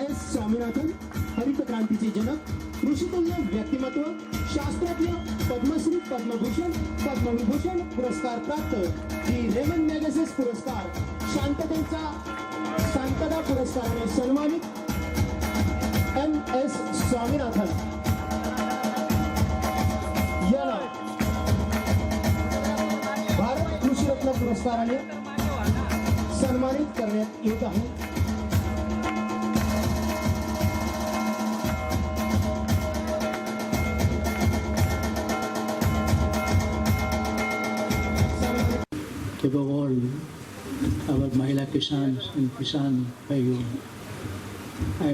S Swaminathan, हरित क्रांतीचे जनक, ऋषितुल्य व्यक्तिमत्व, शास्त्रज्ञ, पद्मश्री, पद्मभूषण, पद्मविभूषण पुरस्कार प्राप्त श्री रेमन मॅगसेस पुरस्कार, शांतता पुरस्काराने सन्मानित एम एस स्वामीनाथन याला भारत कृषी रत्न पुरस्काराने सन्मानित करण्यात येत आहे. Above all, our Mahila Kisans and Kisan Bhaiyo, I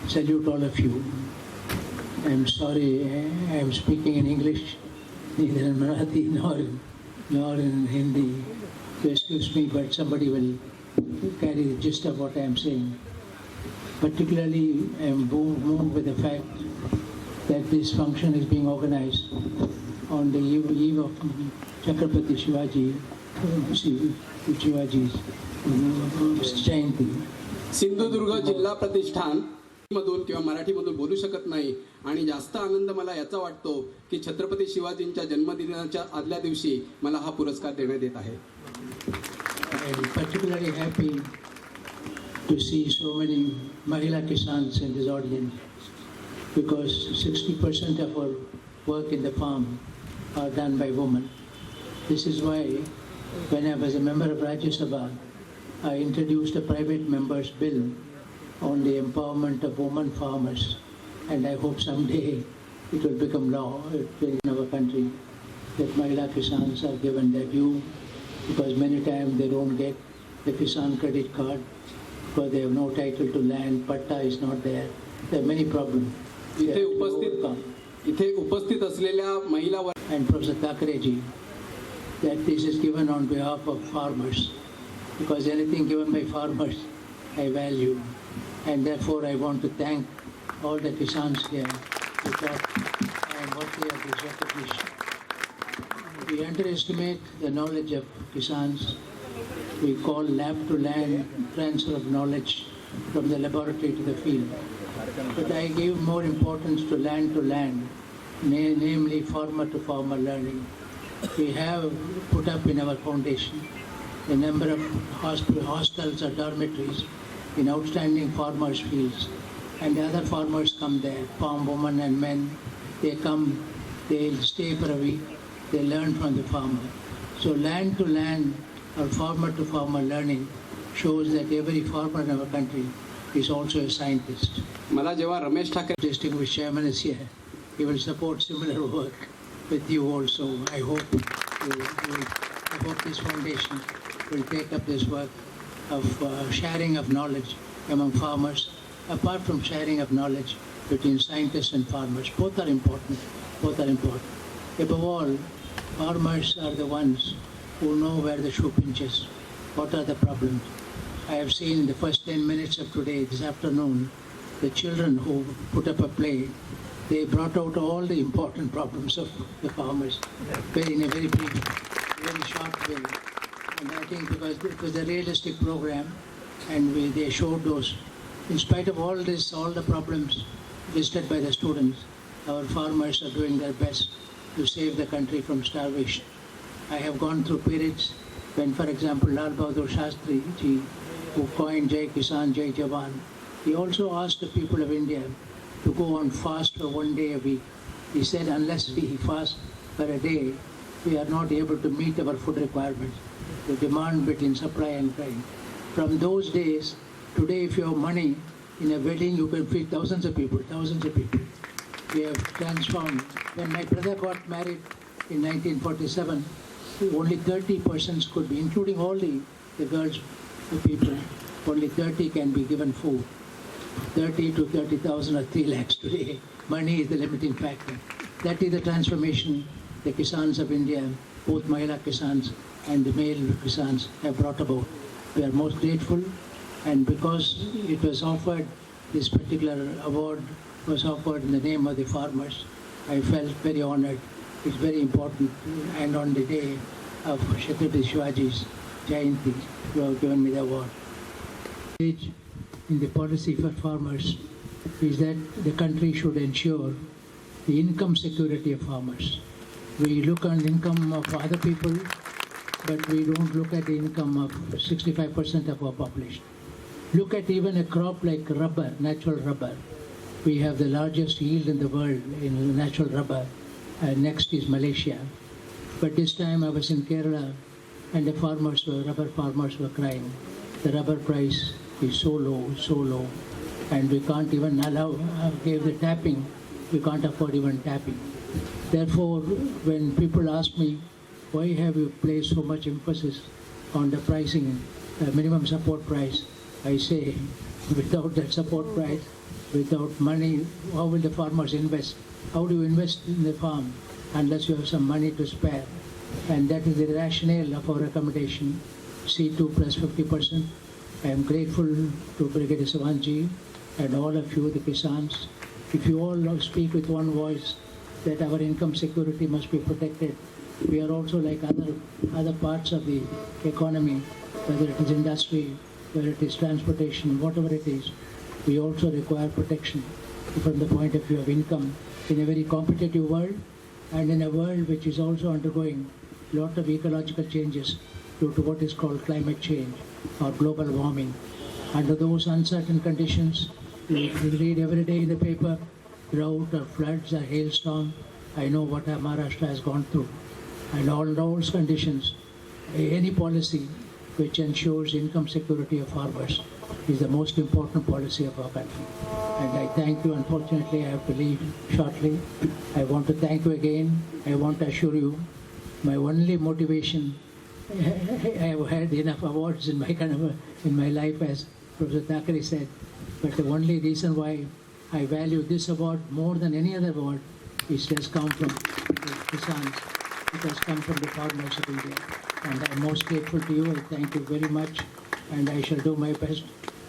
salute all of you. I am sorry I am speaking in English, neither in Marathi nor in Hindi. So excuse me, but somebody will carry the gist of what I am saying. Particularly, I am moved with the fact that this function is being organized on the eve of Chhatrapati Shivaji's Jayanti. Sindhudurg जिल्हा प्रतिष्ठान मधून किंवा मराठीमधून बोलू शकत नाही आणि जास्त आनंद मला याचा वाटतो की छत्रपती शिवाजींच्या जन्मदिनाच्या आदल्या दिवशी मला हा पुरस्कार देण्यात येत आहे. I am particularly happy to see so many Mahila Kisans in this audience because 60% of our work in the farm are done by women. This is why when I was a member of Rajya Sabha, I introduced a private member's bill on the empowerment of women farmers, and I hope someday it will become law in our country that Mahila Kisans are given their due, because many times they don't get the Kisan credit card because they have no title to land, patta is not there. There are many problems. इथे उपस्थित असलेल्या महिला and Professor Thakreji, that this is given on behalf of farmers, because anything given by farmers I value, and therefore I want to thank all the Kisans here because I am worthy of this recognition. We underestimate the knowledge of Kisans. We call lab to land transfer of knowledge from the laboratory to the field. But I give more importance to land, namely farmer to farmer learning. We have put up in our foundation a number of hostels or dormitories in outstanding farmers' fields, and the other farmers come there, farm women and men. They come, they stay for a week, they learn from the farmer. So land to land or farmer to farmer learning shows that every farmer in our country is also a scientist. मला जेव्हा Ramesh Thackeray Distinguished chairman is here. He will support similar work with you also. I hope this foundation will take up this work of sharing of knowledge among farmers, apart from sharing of knowledge between scientists and farmers. Both are important. Above all, farmers are the ones who know where the shoe pinches, what are the problems. I have seen in the first 10 minutes of today, this afternoon, the children who put up a play, they brought out all the important problems of the farmers in a very brief, very short way. And I think because it was a realistic program and they showed those, in spite of all this, all the problems listed by the students, our farmers are doing their best to save the country from starvation. I have gone through periods when, for example, Lal Bahadur Shastri ji, who coined Jai Kisan, Jai Jawan, he also asked the people of India to go on fast for 1 day a week. He said, unless we fast for a day, we are not able to meet our food requirements. The demand between supply and demand. From those days, today if you have money, in a wedding you can feed thousands of people. We have transformed. When my brother got married in 1947, only 30 persons could be, including all the girls, the people, only 30 can be given food. 30 to 30,000 or 3 lakhs today. Money is the limiting factor. That is the transformation the Kisans of India, both Mahila Kisans and the male Kisans have brought about. We are most grateful, and because it was offered, this particular award was offered in the name of the farmers, I felt very honored. It's very important, and on the day of Chhatrapati Shivaji's Jayanti, you have given me the award. in the policy for farmers is that the country should ensure the income security of farmers. We look at the income of other people, but we don't look at the income of 65% of our population. Look at even a crop like rubber, natural rubber. We have the largest yield in the world in natural rubber. Next is Malaysia. But this time I was in Kerala and the rubber farmers were crying. The rubber price is so low, and we can't even give the tapping. We can't afford even tapping. Therefore, when people ask me, why have you placed so much emphasis on the pricing, minimum support price, I say, without that support price, without money, how will the farmers invest? How do you invest in the farm unless you have some money to spare? And that is the rationale of our recommendation, C2 plus 50%. I am grateful to Brigadier Savanji and all of you, the Kisans. If you all speak with one voice that our income security must be protected, we are also like other parts of the economy, whether it is industry, whether it is transportation, whatever it is, we also require protection from the point of view of income in a very competitive world and in a world which is also undergoing a lot of ecological changes due to what is called climate change or global warming. Under those uncertain conditions, we read every day in the paper, drought or floods or hailstorm. I know what Maharashtra has gone through. And all those conditions, any policy which ensures income security of farmers is the most important policy of our country. And I thank you. Unfortunately, I have to leave shortly. I want to thank you again. I want to assure you, my only motivation, I have had enough awards in my life, as Professor Thackeray said, but the only reason why I value this award more than any other award is it has come from the Kisans. It has come from the farmers of India. And I am most grateful to you. I thank you very much. And I shall do my best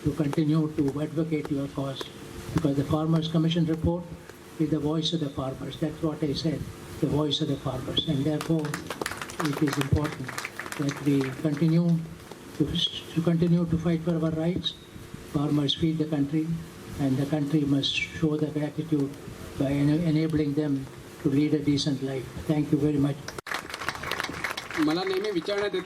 to continue to advocate your cause. Because the Farmers Commission report is the voice of the farmers. That's what I said, the voice of the farmers. And therefore, it is important that we continue to fight for our rights. Farmers feed the country, and the country must show the gratitude by enabling them to lead a decent life. Thank you very much. मला नेहमी विचारण्यात येतं